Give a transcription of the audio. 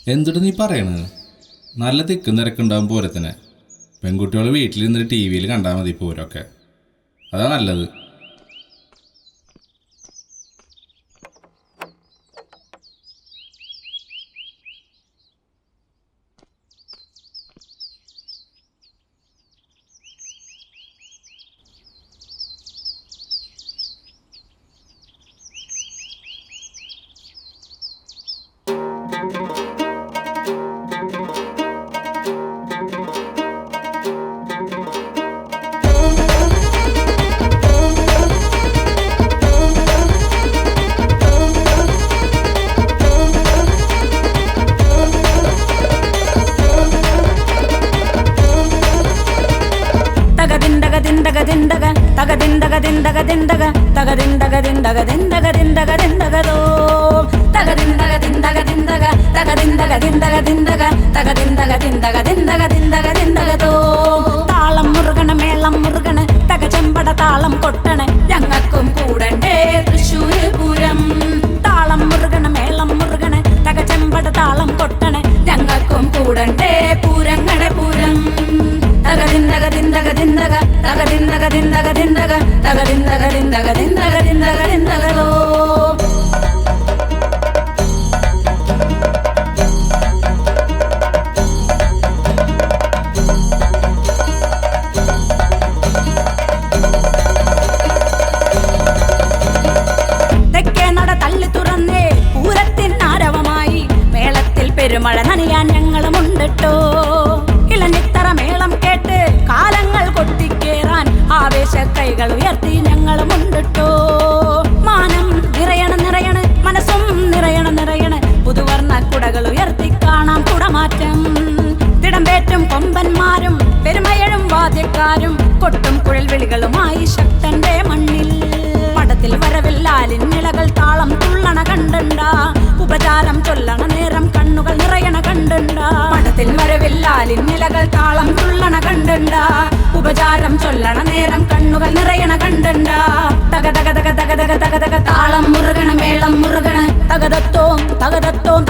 എന്തിട്ട് നീ പറയണത്? നല്ല തിക്കും തിരക്കുണ്ടാകും പൂരത്തിന്. പെൺകുട്ടികൾ വീട്ടിലിരുന്നിട്ട് ടി വിയിൽ കണ്ടാൽ മതി പൂരമൊക്കെ. അതാ നല്ലത്. താളം മുറുകണ മേളം മുറുകണ തക ചെമ്പട താളം കൊട്ടണ ഞങ്ങൾക്കും കൂടണ്ടേ തൃശ്ശൂര് പൂരം. താളം മുറുകണ മേളം മുറുകണ തക ചെമ്പട താളം കൊട്ടണ ഞങ്ങൾക്കും കൂടണ്ടേ പൂരങ്ങടെ പൂരം. തകതിന്തക തിന്തക തിന്തക തകതിന്തക തിന്തക തിന്തക തകതിന്തക തിന്തക തിന്തക തിന്തക തിന്തകതോ. തെക്കേ നട തള്ളി തുറന്നേ പൂരത്തിൻ ആരവമായി മേളത്തിൽ പെരുമഴ നനയാൻ ഞങ്ങളുമുണ്ടിട്ടോ. ഇളനിത്തറ മേളം കേട്ട് കാലങ്ങൾ കൊട്ടിക്കേറാൻ ആവേശ കൈകൾ ഉയർത്തി ഞങ്ങളുമുണ്ടിട്ടോ. മാനം നിറയണ നിറയണ മനസ്സും നിറയണ നിറയണ പുതുവർണ്ണ കുടകൾ ഉയർത്തി കാണാം കുടമാറ്റം. തിടമ്പേറ്റും കൊമ്പന്മാരും പെരുമയഴും വാദ്യക്കാരും കൊട്ടും കുഴൽ വിളികളുമായി ശക്തന്റെ മണ്ണിൽ. പടത്തിൽ വരവില്ലാലിൻ നിലകൾ താളം തുള്ളണ കണ്ടുണ്ടാ. ഉപചാരം ചൊല്ലണ നേരം കണ്ണുകൾ നിറയണ കണ്ടുണ്ടാ. പടത്തിൽ വരവില്ലാലിൻ നിലകൾ താളം തുള്ളണ കണ്ടുണ്ടാ. ഉപചാരം ചൊല്ലണ നേരം കണ്ണുകൾ നിറയണ കണ്ടുണ്ടാ. തക തക തക തക തക തക തക താളം മുറുകണ മേളം മുറുകണ തകതത്തോം തകതത്തോം